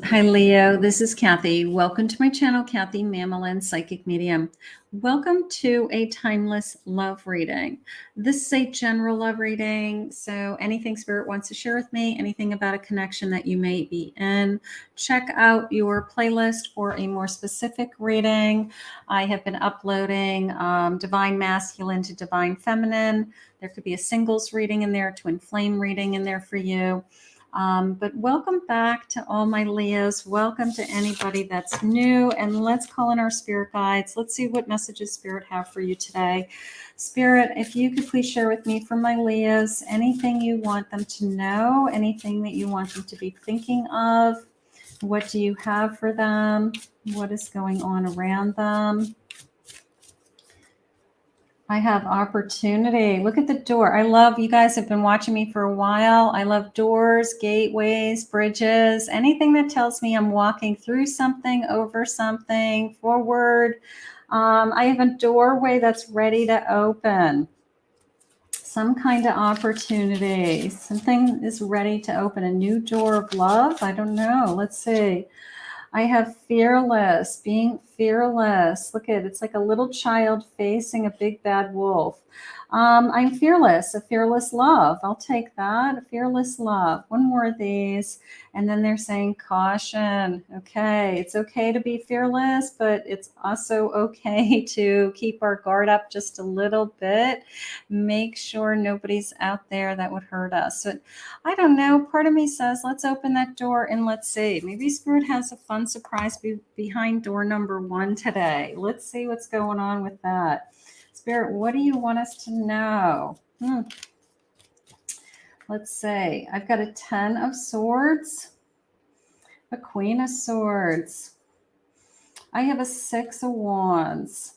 Hi, Leo. This is Kathy. Welcome to my channel, Kathy Mamolen, Psychic Medium. Welcome to a timeless love reading. This is a general love reading, so anything Spirit wants to share with me, anything about a connection that you may be in, check out your playlist for a more specific reading. I have been uploading Divine Masculine to Divine Feminine. There could be a singles reading in there, twin flame reading in there for you. But welcome back to all my Leos. Welcome to anybody that's new. And let's call in our spirit guides. Let's see what messages Spirit have for you today. Spirit, if you could please share with me from my Leos anything you want them to know, anything that you want them to be thinking of. What do you have for them? What is going on around them? I have opportunity. Look at the door. I love, you guys have been watching me for a while. I love doors, gateways, bridges, anything that tells me I'm walking through something, over something, forward. I have a doorway that's ready to open. Some kind of opportunity. Something is ready to open. A new door of love. I don't know. Let's see. I have fearless, being fearless. Look at it. It's like a little child facing a big bad wolf. I'm fearless, a fearless love. I'll take that, a fearless love. One more of these. And then they're saying caution. Okay, it's okay to be fearless, but it's also okay to keep our guard up just a little bit. Make sure nobody's out there that would hurt us. So I don't know. Part of me says, let's open that door and let's see. Maybe Spirit has a fun surprise behind door number 1 today. Let's see what's going on with that. Spirit, what do you want us to know? Let's see. I've got a 10 of Swords, a Queen of Swords. I have a 6 of Wands.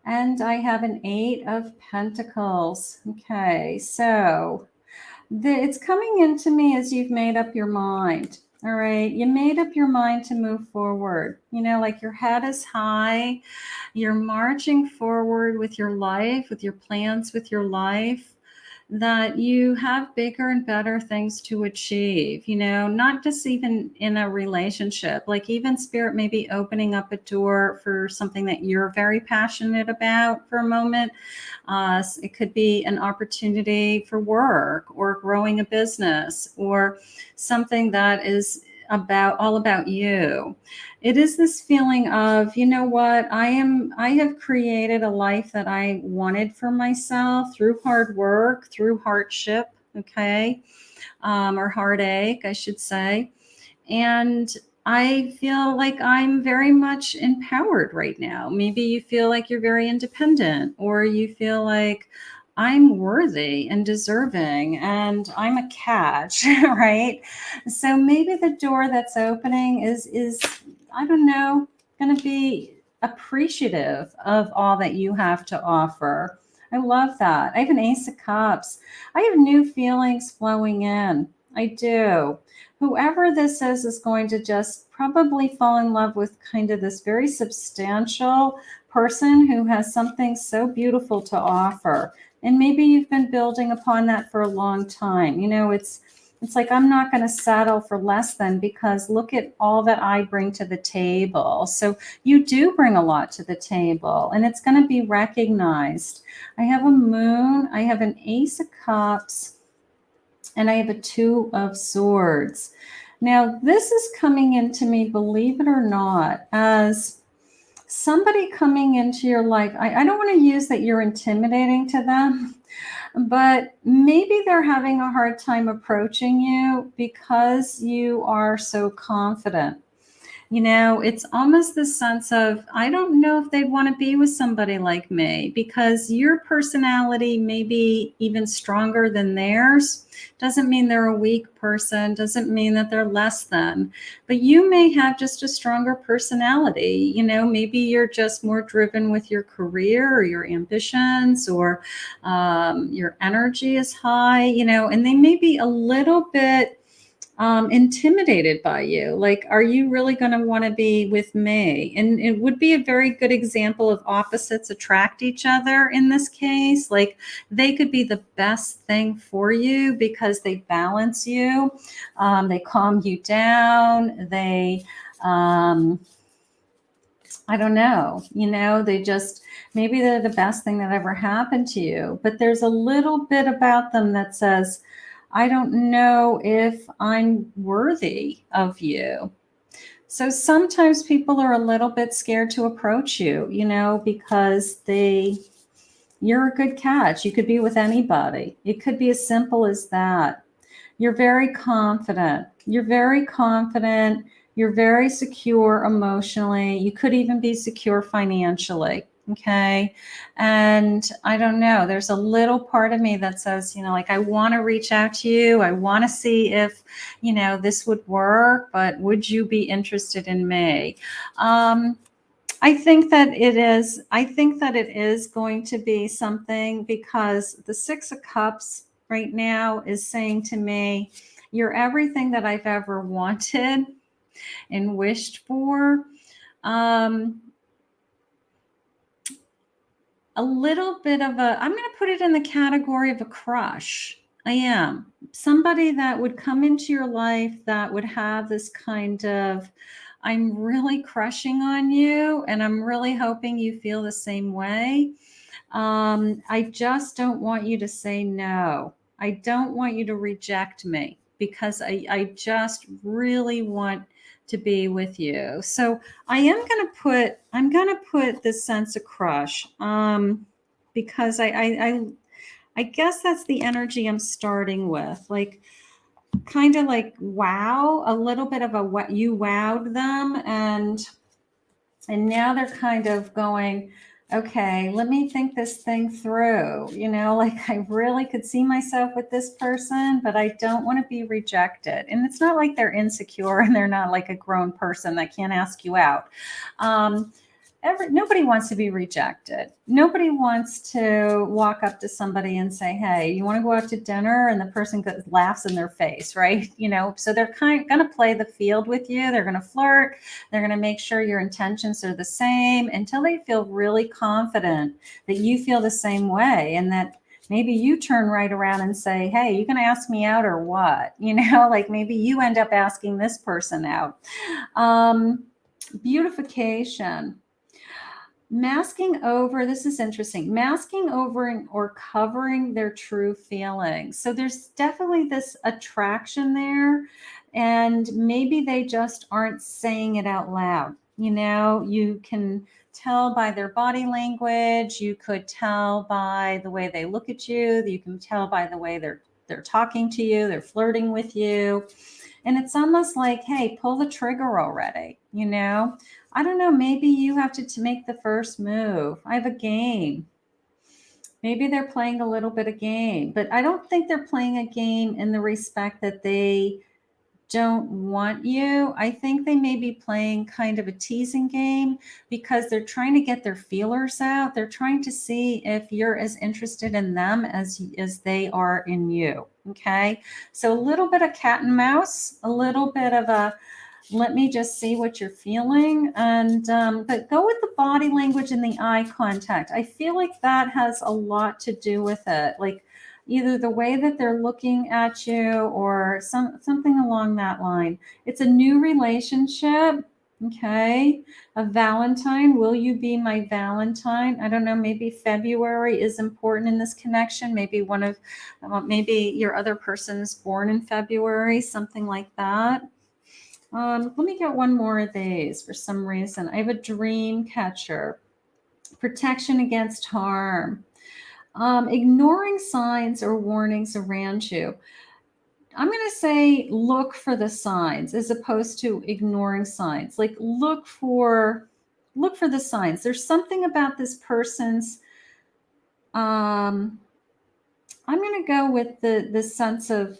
And I have an 8 of Pentacles. Okay, so it's coming into me as you've made up your mind. All right, you made up your mind to move forward. You know, like your head is high. You're marching forward with your life, with your plans, with your life, that you have bigger and better things to achieve, you know, not just even in a relationship, like even Spirit may be opening up a door for something that you're very passionate about for a moment. It could be an opportunity for work or growing a business or something that is all about you. It is this feeling of, you know what, I have created a life that I wanted for myself through hard work, through hardship, okay, or heartache, I should say. And I feel like I'm very much empowered right now. Maybe you feel like you're very independent, or you feel like I'm worthy and deserving and I'm a catch, right? So maybe the door that's opening is I don't know, going to be appreciative of all that you have to offer. I love that. I have an Ace of Cups. I have new feelings flowing in. I do. Whoever this is going to just probably fall in love with kind of this very substantial person who has something so beautiful to offer. And maybe you've been building upon that for a long time. You know, it's like, I'm not going to settle for less than, because look at all that I bring to the table. So you do bring a lot to the table, and it's going to be recognized. I have a Moon, I have an Ace of Cups, and I have a 2 of Swords. Now, this is coming into me, believe it or not, as somebody coming into your life. I don't want to use that you're intimidating to them, but maybe they're having a hard time approaching you because you are so confident. You know, it's almost the sense of, I don't know if they'd want to be with somebody like me, because your personality may be even stronger than theirs. Doesn't mean they're a weak person, doesn't mean that they're less than, but you may have just a stronger personality. You know, maybe you're just more driven with your career or your ambitions, or your energy is high, you know, and they may be a little bit intimidated by you. Like, are you really going to want to be with me? And it would be a very good example of opposites attract each other in this case. Like, they could be the best thing for you because they balance you, they calm you down, they, I don't know, they just, maybe they're the best thing that ever happened to you. But there's a little bit about them that says, I don't know if I'm worthy of you. So sometimes people are a little bit scared to approach you, because you're a good catch. You could be with anybody. It could be as simple as that. You're very confident. You're very confident. You're very secure emotionally. You could even be secure financially. Okay. And I don't know, there's a little part of me that says, like, I want to reach out to you. I want to see if, this would work, but would you be interested in me? I think that it is. I think that it is going to be something, because the Six of Cups right now is saying to me, you're everything that I've ever wanted and wished for. A little bit of I'm going to put it in the category of a crush. I am. Somebody that would come into your life that would have this kind of, I'm really crushing on you and I'm really hoping you feel the same way. I just don't want you to say no. I don't want you to reject me, because I just really want to be with you. So I'm going to put this sense of crush, because I guess that's the energy I'm starting with. Like, kind of like, wow, a little bit of a what, you wowed them, and now they're kind of going, okay, let me think this thing through. Like, I really could see myself with this person, but I don't want to be rejected. And it's not like they're insecure and they're not like a grown person that can't ask you out. Nobody wants to be rejected. Nobody wants to walk up to somebody and say, hey, you want to go out to dinner? And the person laughs in their face, right? So they're kind of going to play the field with you. They're going to flirt. They're going to make sure your intentions are the same until they feel really confident that you feel the same way, and that maybe you turn right around and say, hey, you going to ask me out or what? Like, maybe you end up asking this person out. Beautification. Masking over, this is interesting, masking over or covering their true feelings. So there's definitely this attraction there, and maybe they just aren't saying it out loud. You can tell by their body language. You could tell by the way they look at you. You can tell by the way they're talking to you. They're flirting with you. And it's almost like, hey, pull the trigger already, I don't know, maybe you have to make the first move. I have a game. Maybe they're playing a little bit of game, but I don't think they're playing a game in the respect that they don't want you. I think they may be playing kind of a teasing game, because they're trying to get their feelers out. They're trying to see if you're as interested in them as they are in you. Okay. So a little bit of cat and mouse, a little bit of a, let me just see what you're feeling. And but go with the body language and the eye contact. I feel like that has a lot to do with it. Like, either the way that they're looking at you or something along that line. It's a new relationship. Okay. A Valentine. Will you be my Valentine? I don't know. Maybe February is important in this connection. Maybe maybe your other person's born in February, something like that. Let me get one more of these for some reason. I have a dream catcher. Protection against harm. Ignoring signs or warnings around you. I'm going to say look for the signs as opposed to ignoring signs. Like, look for the signs. There's something about this person's, I'm going to go with the sense of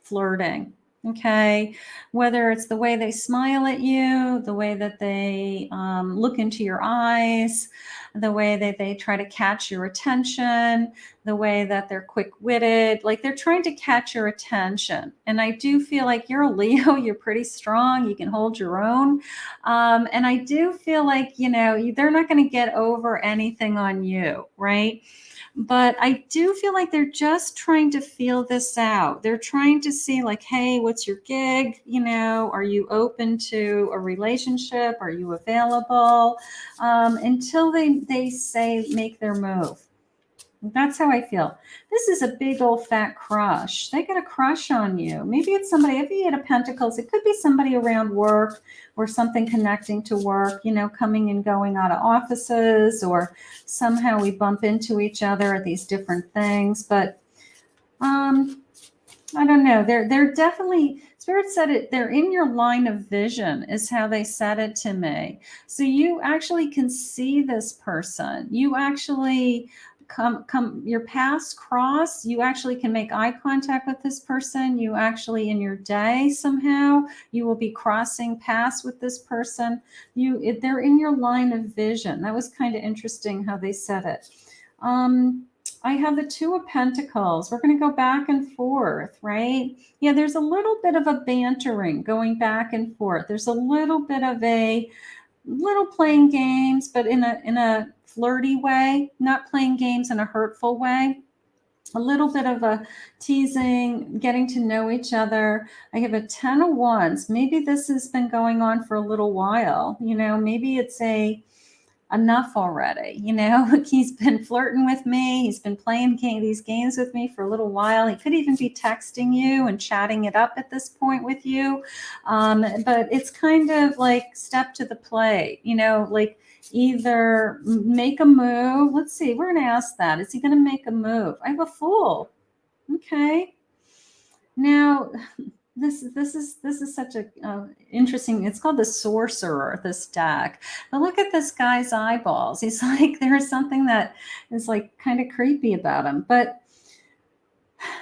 flirting. Okay, whether it's the way they smile at you, the way that they look into your eyes, the way that they try to catch your attention, the way that they're quick-witted, like they're trying to catch your attention. And I do feel like you're a Leo, you're pretty strong, you can hold your own. And I do feel like, you know, they're not going to get over anything on you, right? But I do feel like they're just trying to feel this out. They're trying to see like, hey, what's your gig? You know, are you open to a relationship? Are you available? Until they say, make their move. That's how I feel. This is a big old fat crush. They got a crush on you. Maybe it's somebody, if you had a pentacles, it could be somebody around work or something connecting to work, you know, coming and going out of offices, or somehow we bump into each other at these different things. But I don't know. They're definitely, Spirit said it, they're in your line of vision is how they said it to me. So you actually can see this person. You actually come your paths cross. You actually can make eye contact with this person. You actually in your day somehow you will be crossing paths with this person. They're in your line of vision. That was kind of interesting how they said it. I have the Two of Pentacles. We're going to go back and forth, right? Yeah, there's a little bit of a bantering going back and forth. There's a little bit of a little playing games, but in a flirty way, not playing games in a hurtful way. A little bit of a teasing, getting to know each other. I have a 10 of Wands. Maybe this has been going on for a little while. You know, maybe it's enough already. You know, he's been flirting with me. He's been playing these games with me for a little while. He could even be texting you and chatting it up at this point with you. But it's kind of like step to the plate, you know, like either make a move. Let's see, we're going to ask that. Is he going to make a move? I have a Fool. Okay. Now, this is such a interesting. It's called the Sorcerer. This deck. But look at this guy's eyeballs. He's like, there's something that is like kind of creepy about him, but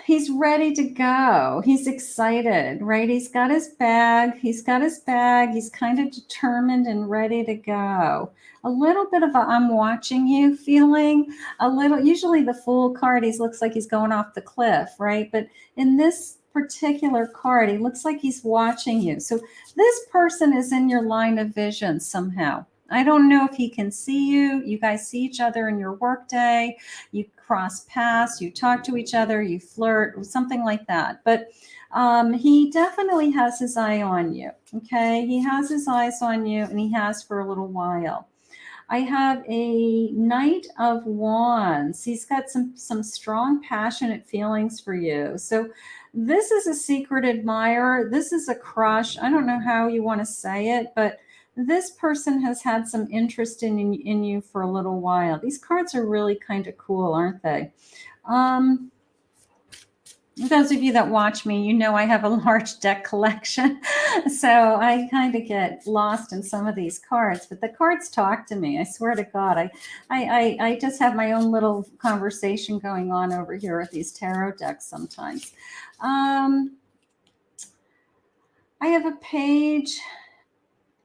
he's ready to go. He's excited, right? He's got his bag. He's kind of determined and ready to go. A little bit of a I'm watching you feeling. A little. Usually the Fool card, he looks like he's going off the cliff, right? But in this particular card, he looks like he's watching you. So this person is in your line of vision somehow. I don't know if he can see you. You guys see each other in your workday. You cross paths. You talk to each other. You flirt, or something like that. But he definitely has his eye on you. Okay, he has his eyes on you, and he has for a little while. I have a Knight of Wands. He's got some strong, passionate feelings for you. So this is a secret admirer. This is a crush. I don't know how you want to say it, but this person has had some interest in you for a little while. These cards are really kind of cool, aren't they? Those of you that watch me, you know I have a large deck collection. So I kind of get lost in some of these cards, but the cards talk to me. I swear to God, I just have my own little conversation going on over here with these tarot decks sometimes. I have a page,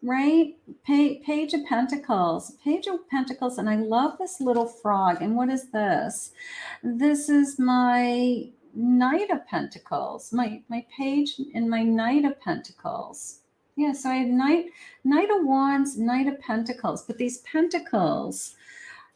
right? Page of Pentacles. Page of Pentacles, and I love this little frog. And what is this? This is my Knight of Pentacles, my page in my Knight of Pentacles. Yeah, so I have Knight of Wands, Knight of Pentacles. But these pentacles,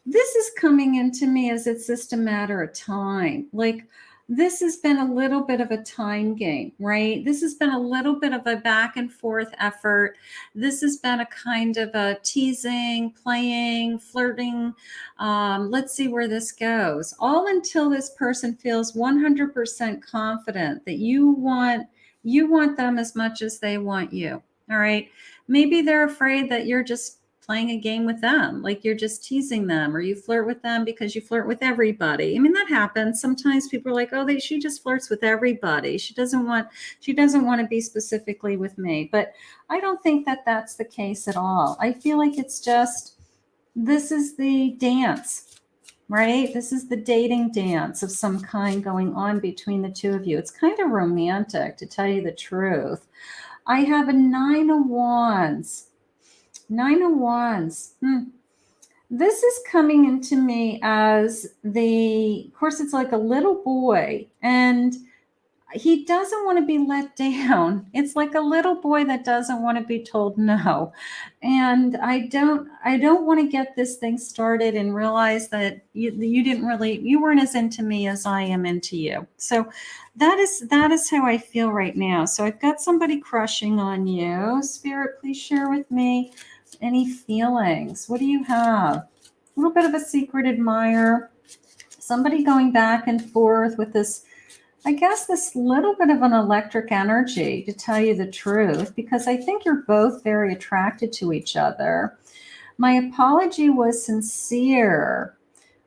this is coming into me as it's just a matter of time. Like, this has been a little bit of a time game, right? This has been a little bit of a back and forth effort. This has been a kind of a teasing, playing, flirting. Let's see where this goes. All until this person feels 100% confident that you want them as much as they want you. All right. Maybe they're afraid that you're just playing a game with them, like you're just teasing them, or you flirt with them because you flirt with everybody. I mean, that happens. Sometimes people are like, oh, she just flirts with everybody. She doesn't want to be specifically with me. But I don't think that that's the case at all. I feel like it's just, this is the dance, right? This is the dating dance of some kind going on between the two of you. It's kind of romantic, to tell you the truth. I have a 9 of Wands. 9 of Wands. This is coming into me as of course, it's like a little boy, and he doesn't want to be let down. It's like a little boy that doesn't want to be told no. And I don't want to get this thing started and realize that you weren't as into me as I am into you. So that is how I feel right now. So I've got somebody crushing on you. Spirit, please share with me any feelings. What do you have? A little bit of a secret admirer. Somebody going back and forth with this, I guess, this little bit of an electric energy, to tell you the truth, because I think you're both very attracted to each other. My apology was sincere.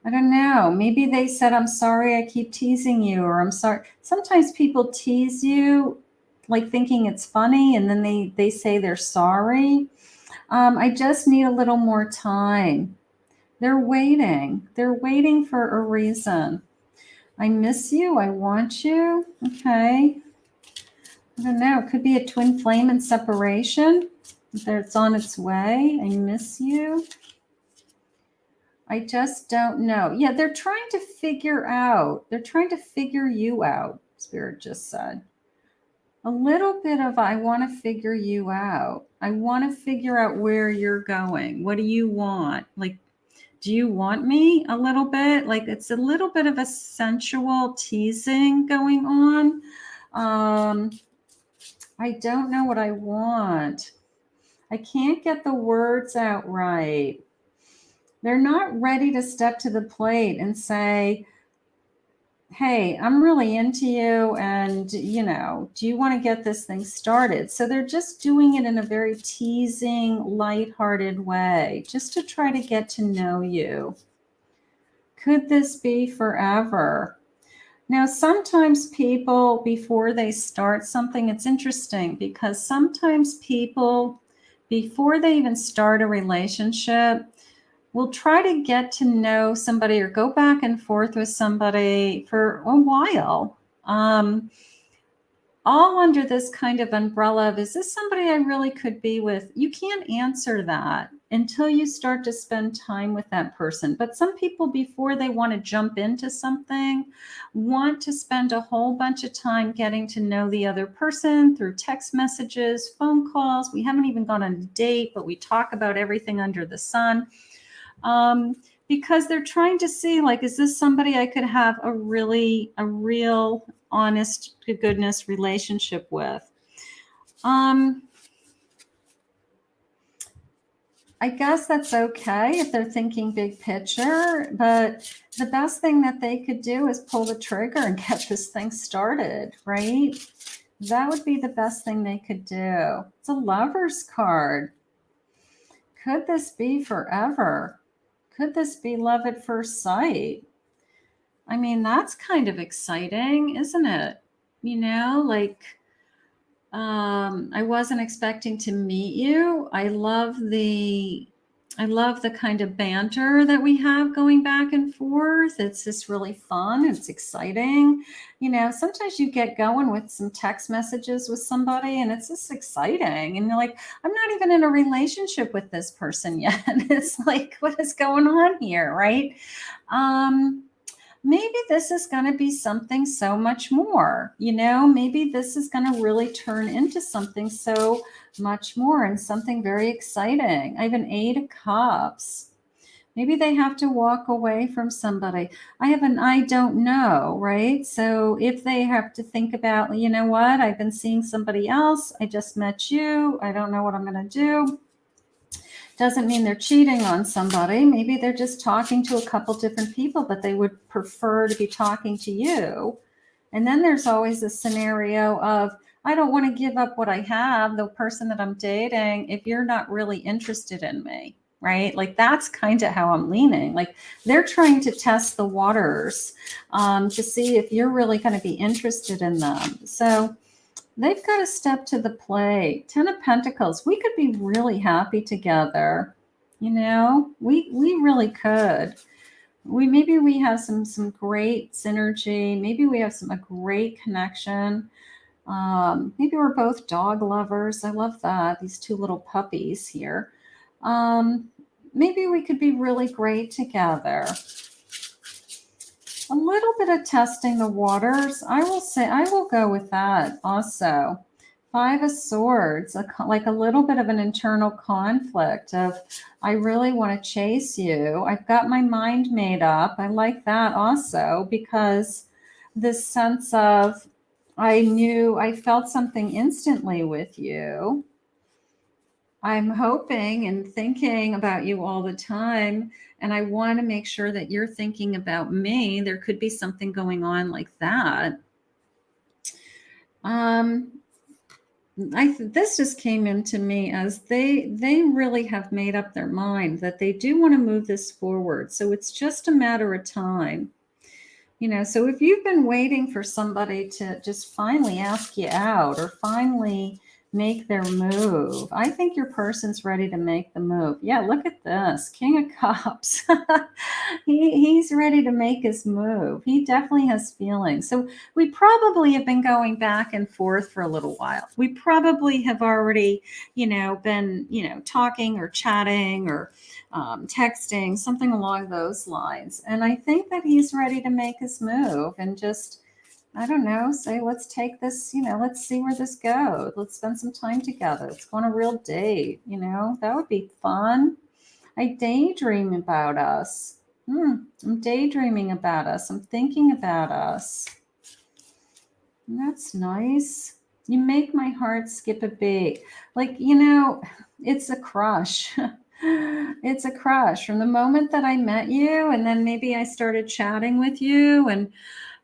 I don't know. Maybe they said, I'm sorry I keep teasing you, or I'm sorry. Sometimes people tease you like thinking it's funny, and then they say they're sorry. I just need a little more time. They're waiting. They're waiting for a reason. I miss you. I want you. Okay. I don't know. It could be a twin flame in separation. It's on its way. I miss you. I just don't know. Yeah, they're trying to figure out. They're trying to figure you out, Spirit just said. A little bit of, I want to figure you out. I want to figure out where you're going. What do you want? Like, do you want me a little bit? Like, it's a little bit of a sensual teasing going on. I don't know what I want. I can't get the words out right. They're not ready to step to the plate and say, hey, I'm really into you, and, do you want to get this thing started? So they're just doing it in a very teasing, lighthearted way, just to try to get to know you. Could this be forever? Now, sometimes people, before they start something, it's interesting because sometimes people, before they even start a relationship, will try to get to know somebody or go back and forth with somebody for a while. All under this kind of umbrella of, is this somebody I really could be with? You can't answer that until you start to spend time with that person. But some people, before they want to jump into something, want to spend a whole bunch of time getting to know the other person through text messages, phone calls. We haven't even gone on a date, but we talk about everything under the sun. Because they're trying to see, like, is this somebody I could have a real, honest to goodness relationship with? I guess that's okay if they're thinking big picture, but the best thing that they could do is pull the trigger and get this thing started, right? That would be the best thing they could do. It's a Lover's card. Could this be forever? Could this be love at first sight? I mean, that's kind of exciting, isn't it? I wasn't expecting to meet you. I love the kind of banter that we have going back and forth. It's just really fun. It's exciting. Sometimes you get going with some text messages with somebody and it's just exciting. And you're like, I'm not even in a relationship with this person yet. It's like, what is going on here, right? Maybe this is going to be something so much more, maybe this is going to really turn into something so much more and something very exciting. I have an 8 of Cups. Maybe they have to walk away from somebody. I have an I don't know, right? So if they have to think about, you know what, I've been seeing somebody else. I just met you. I don't know what I'm going to do. Doesn't mean they're cheating on somebody. Maybe they're just talking to a couple different people, but they would prefer to be talking to you. And then there's always a scenario of, I don't want to give up what I have, the person that I'm dating, if you're not really interested in me, right? Like, that's kind of how I'm leaning. Like, they're trying to test the waters to see if you're really going to be interested in them. So they've got to step to the plate. 10 of Pentacles. We could be really happy together. We really could. maybe we have some great synergy. Maybe we have a great connection. Maybe we're both dog lovers. I love that. These two little puppies here. Maybe we could be really great together. A little bit of testing the waters. I will say, I will go with that also. Five of Swords, like a little bit of an internal conflict of, I really want to chase you. I've got my mind made up. I like that also, because this sense of, I felt something instantly with you. I'm hoping and thinking about you all the time, and I want to make sure that you're thinking about me. There could be something going on like that. This just came into me as they really have made up their mind that they do want to move this forward. So it's just a matter of time. So if you've been waiting for somebody to just finally ask you out or finally make their move, I think your person's ready to make the move. Yeah, look at this. King of Cups. He's ready to make his move. He definitely has feelings. So we probably have been going back and forth for a little while. We probably have already, been, talking or chatting or texting, something along those lines. And I think that he's ready to make his move and just, I don't know, say, let's take this, let's see where this goes. Let's spend some time together. Let's go on a real date. That would be fun. I daydream about us. I'm daydreaming about us. I'm thinking about us. That's nice. You make my heart skip a beat. Like, it's a crush. It's a crush from the moment that I met you. And then maybe I started chatting with you and,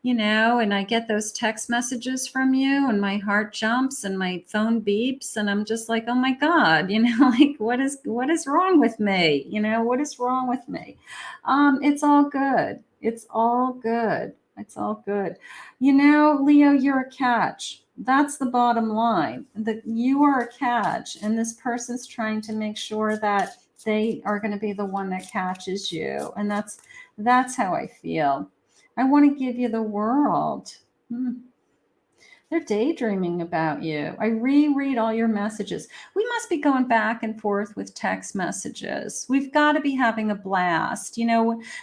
and I get those text messages from you and my heart jumps and my phone beeps and I'm just like, oh my God, like what is wrong with me? What is wrong with me? It's all good. It's all good. It's all good. Leo, you're a catch. That's the bottom line. That you are a catch, and this person's trying to make sure that they are going to be the one that catches you. And that's how I feel. I want to give you the world. They're daydreaming about you. I reread all your messages. We must be going back and forth with text messages. We've got to be having a blast.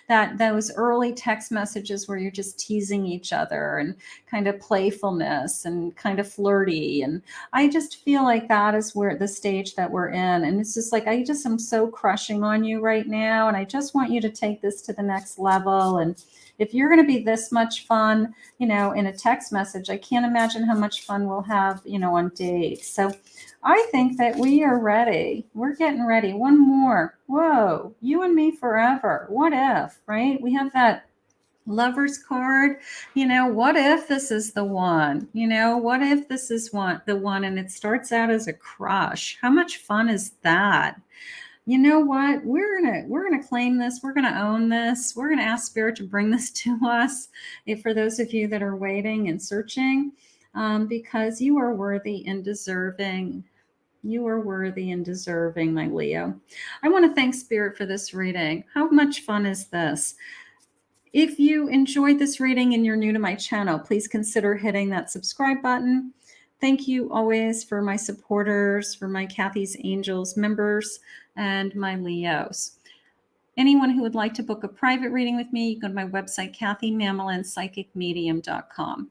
That those early text messages where you're just teasing each other and kind of playfulness and kind of flirty. And I just feel like that is where the stage that we're in. And it's just like, I'm so crushing on you right now. And I just want you to take this to the next level. And if you're going to be this much fun, in a text message, I can't imagine how much fun we'll have, on dates. So I think that we are ready. We're getting ready. One more. Whoa, you and me forever. What if, right? We have that Lover's card. What if this is the one? What if this is the one and it starts out as a crush? How much fun is that? You know what? We're gonna claim this. We're gonna own this. We're gonna ask Spirit to bring this to us. For those of you that are waiting and searching, because you are worthy and deserving. You are worthy and deserving, my Leo. I want to thank Spirit for this reading. How much fun is this? If you enjoyed this reading and you're new to my channel, please consider hitting that subscribe button. Thank you always for my supporters, for my Kathy's Angels members, and my Leos. Anyone who would like to book a private reading with me, you can go to my website, KathyMamolenPsychicMedium.com.